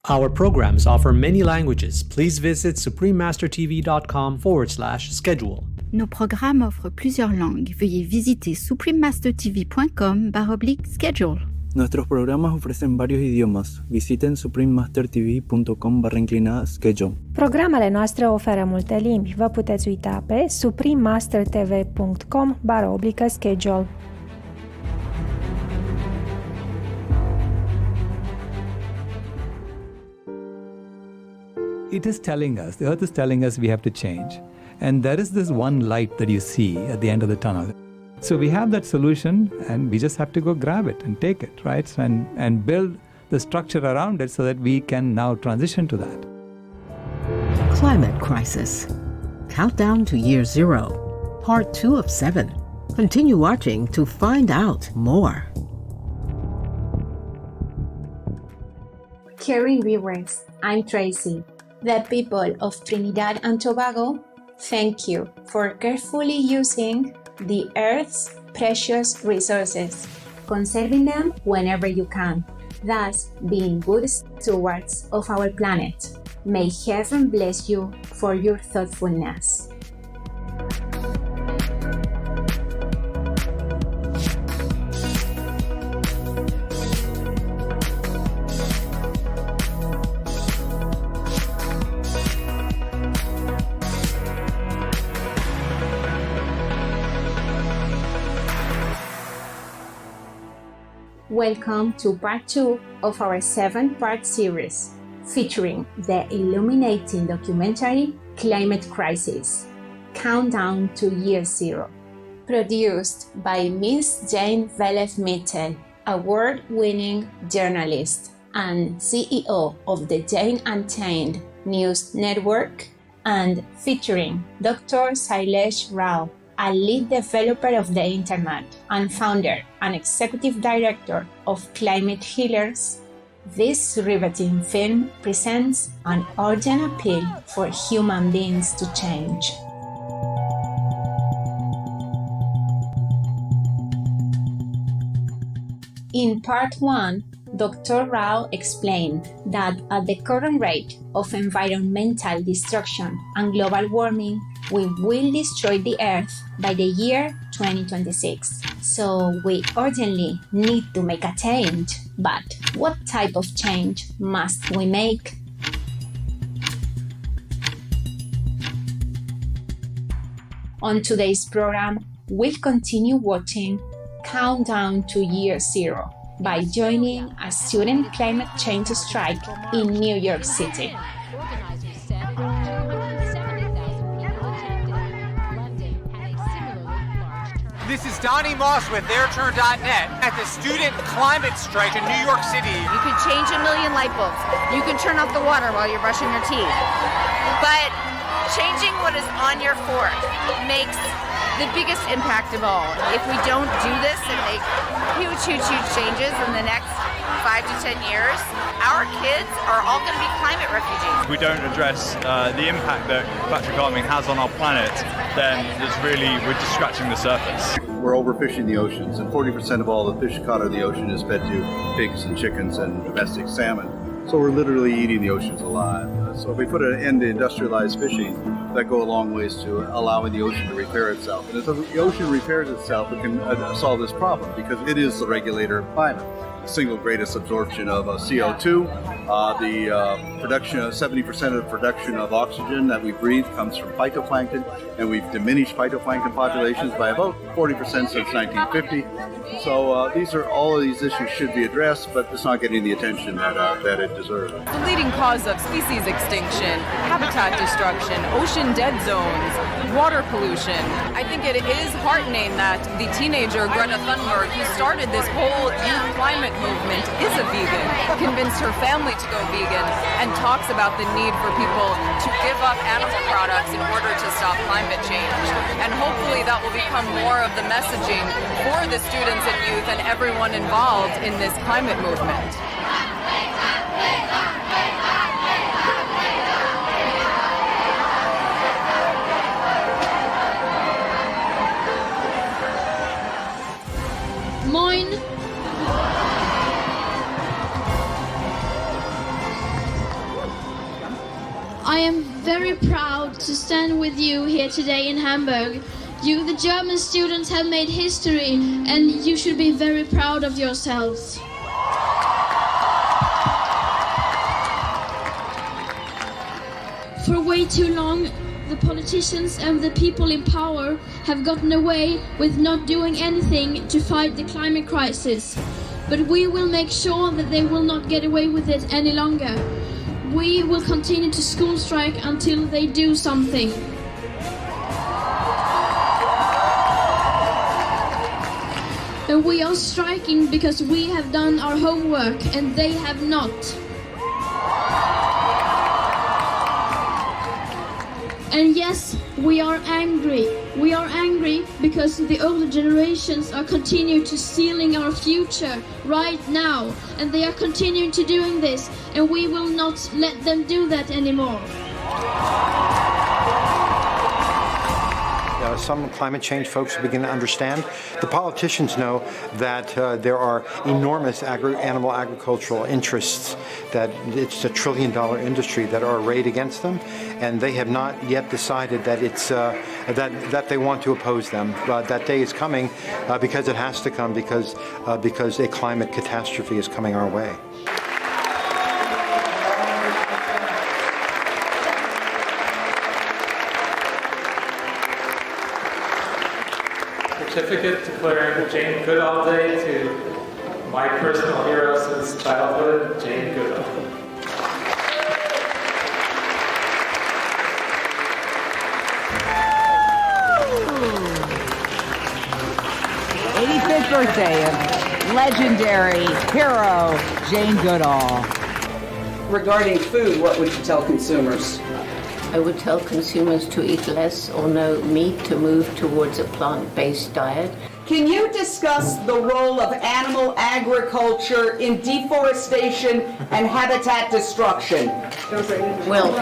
Our programs offer many languages. Please visit suprememastertv.com/schedule. Nos programmes offrent plusieurs langues. Veuillez visiter suprememastertv.com/schedule. Nuestros programas ofrecen varios idiomas. Visiten suprememastertv.com/schedule. Programele noastre oferă multe limbi. Vă puteți uita pe suprememastertv.com/schedule. It is telling us, the earth is telling us we have to change. And there is this one light that you see at the end of the tunnel. So we have that solution and we just have to go grab it and take it, right? And build the structure around it so that we can now transition to that. Climate crisis. Countdown to year 0. Part 2 of 7. Continue watching to find out more. Caring viewers, I'm Tracy. The people of Trinidad and Tobago, thank you for carefully using the Earth's precious resources, conserving them whenever you can, thus being good stewards of our planet. May heaven bless you for your thoughtfulness. Welcome to part 2 of our 7-part series featuring the illuminating documentary Climate Crisis, Countdown to Year 0, produced by Miss Jane Velez-Mitchell, award-winning journalist and CEO of the Jane Unchained News Network, and featuring Dr. Sailesh Rao, a lead developer of the internet and founder and executive director of Climate Healers. This riveting film presents an urgent appeal for human beings to change. In part 1, Dr. Rao explained that at the current rate of environmental destruction and global warming, we will destroy the Earth by the year 2026. So we urgently need to make a change. But what type of change must we make? On today's program, we'll continue watching Countdown to Year 0 by joining a student climate change strike in New York City. This is Donnie Moss with theirturn.net at the student climate strike in New York City. You can change a million light bulbs. You can turn off the water while you're brushing your teeth. But changing what is on your fork makes the biggest impact of all. If we don't do this and make huge changes in the next 5 to 10 years, our kids are all going to be climate refugees. If we don't address the impact that climatic warming has on our planet, then we're just scratching the surface. We're overfishing the oceans, and 40% of all the fish caught in the ocean is fed to pigs and chickens and domestic salmon. So we're literally eating the oceans alive. So if we put an end to industrialized fishing, that go a long ways to allowing the ocean to repair itself. And if the ocean repairs itself, we can solve this problem because it is the regulator of climate. The single greatest absorption of CO2, the production of 70% of the production of oxygen that we breathe comes from phytoplankton, and we've diminished phytoplankton populations by about 40% since 1950. So all of these issues should be addressed, but it's not getting the attention that it deserves. The leading cause of species extinction, habitat destruction, ocean dead zones, water pollution. I think it is heartening that the teenager Greta Thunberg, who started this whole youth climate movement, is a vegan, convinced her family to go vegan, and talks about the need for people to give up animal products in order to stop climate change. And hopefully that will become more of the messaging for the students and youth and everyone involved in this climate movement. Moin! I am very proud to stand with you here today in Hamburg. You, the German students, have made history, and you should be very proud of yourselves. For way too long, the politicians and the people in power have gotten away with not doing anything to fight the climate crisis. But we will make sure that they will not get away with it any longer. We will continue to school strike until they do something. And we are striking because we have done our homework and they have not. And yes, we are angry. We are angry because the older generations are continuing to stealing our future right now. And they are continuing to doing this, and we will not let them do that anymore. Some climate change folks begin to understand. The politicians know that there are enormous animal agricultural interests, that it's $1 trillion industry that are arrayed against them, and they have not yet decided that it's that they want to oppose them. That day is coming because it has to come, because a climate catastrophe is coming our way. Certificate declaring Jane Goodall Day to my personal hero since childhood, Jane Goodall. '85th birthday of legendary hero Jane Goodall. Regarding food, what would you tell consumers? I would tell consumers to eat less or no meat, to move towards a plant-based diet. Can you discuss the role of animal agriculture in deforestation and habitat destruction? Well,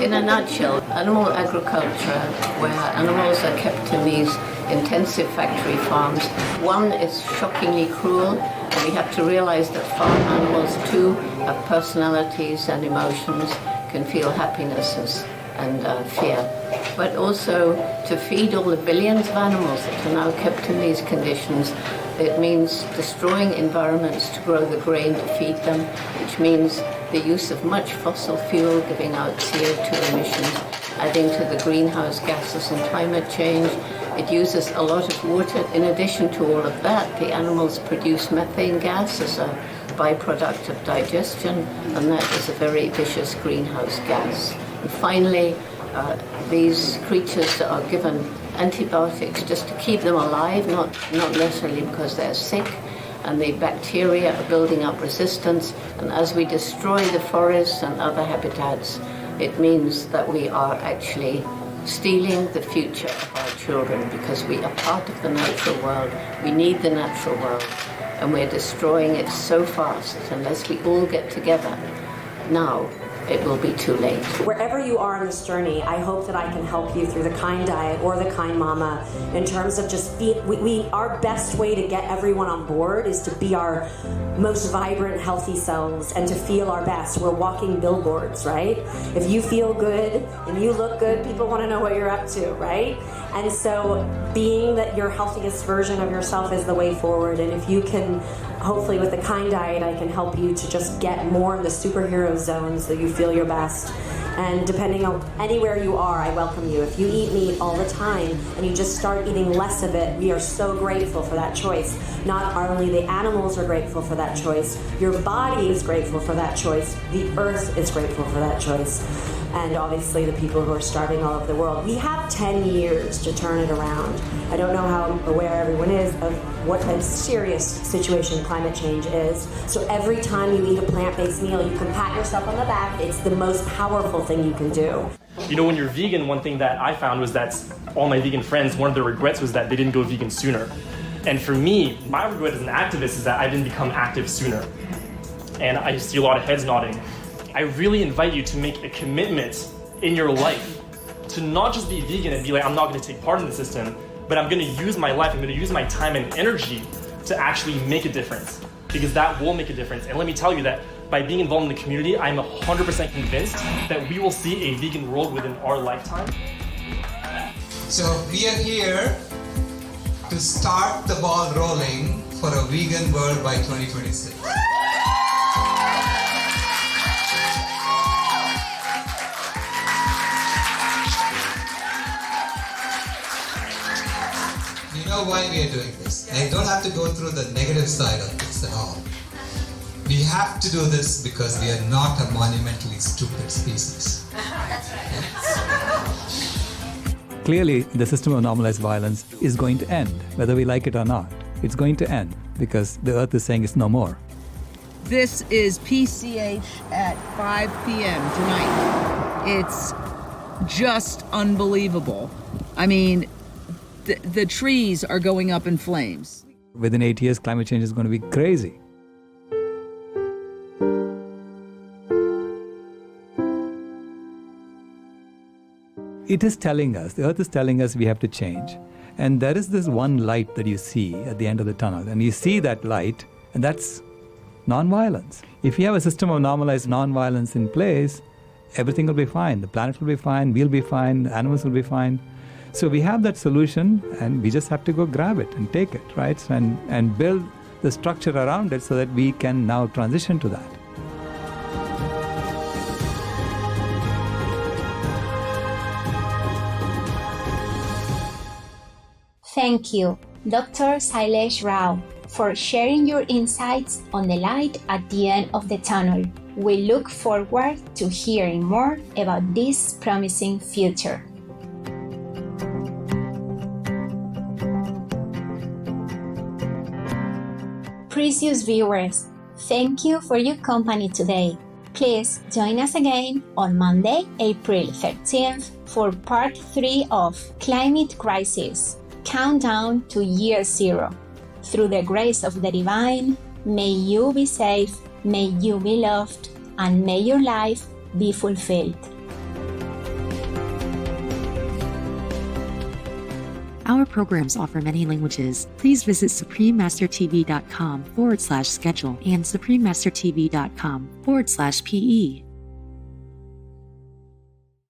in a nutshell, animal agriculture, where animals are kept in these intensive factory farms, one is shockingly cruel. We have to realize that farm animals too have personalities and emotions, can feel happiness and fear. But also to feed all the billions of animals that are now kept in these conditions, it means destroying environments to grow the grain to feed them, which means the use of much fossil fuel giving out CO2 emissions, adding to the greenhouse gases and climate change. It uses a lot of water. In addition to all of that, the animals produce methane gas as a byproduct of digestion, and that is a very vicious greenhouse gas. And finally, these creatures are given antibiotics just to keep them alive, not necessarily because they're sick, and the bacteria are building up resistance. And as we destroy the forests and other habitats, it means that we are actually stealing the future of our children, because we are part of the natural world. We need the natural world, and we're destroying it so fast. Unless we all get together now, it will be too late. Wherever you are on this journey, I hope that I can help you through the Kind Diet or the Kind Mama in terms of just our best way to get everyone on board is to be our most vibrant, healthy selves and to feel our best. We're walking billboards, right? If you feel good and you look good, people want to know what you're up to, right? And so being that your healthiest version of yourself is the way forward. And if you can, hopefully with the Kind Diet, I can help you to just get more in the superhero zone so you feel your best. And depending on anywhere you are, I welcome you. If you eat meat all the time and you just start eating less of it, we are so grateful for that choice. Not only the animals are grateful for that choice, your body is grateful for that choice, the earth is grateful for that choice, and obviously the people who are starving all over the world. We have 10 years to turn it around. I don't know how aware everyone is of what a serious situation climate change is. So every time you eat a plant-based meal, you can pat yourself on the back. It's the most powerful thing you can do. You know, when you're vegan, one thing that I found was that all my vegan friends, one of their regrets was that they didn't go vegan sooner. And for me, my regret as an activist is that I didn't become active sooner. And I see a lot of heads nodding. I really invite you to make a commitment in your life to not just be vegan and be like, I'm not going to take part in the system, but I'm going to use my life, I'm going to use my time and energy to actually make a difference, because that will make a difference. And let me tell you that by being involved in the community, I'm 100% convinced that we will see a vegan world within our lifetime. So we are here to start the ball rolling for a vegan world by 2026. You know why we are doing this. I don't have to go through the negative side of this at all. We have to do this because we are not a monumentally stupid species. Clearly, the system of normalized violence is going to end, whether we like it or not. It's going to end because the Earth is saying it's no more. This is PCH at 5 p.m. tonight. It's just unbelievable. I mean, the trees are going up in flames. Within 8 years, climate change is going to be crazy. It is telling us, the Earth is telling us we have to change. And there is this one light that you see at the end of the tunnel. And you see that light, and that's nonviolence. If you have a system of normalized nonviolence in place, everything will be fine. The planet will be fine, we'll be fine, animals will be fine. So we have that solution, and we just have to go grab it and take it, right? And build the structure around it so that we can now transition to that. Thank you, Dr. Sailesh Rao, for sharing your insights on the light at the end of the tunnel. We look forward to hearing more about this promising future. Precious viewers, thank you for your company today. Please join us again on Monday, April 13th for part 3 of Climate Crisis, Countdown to Year Zero. Through the grace of the divine, may you be safe, may you be loved, and may your life be fulfilled. Our programs offer many languages. Please visit suprememastertv.com/schedule and suprememastertv.com/PE.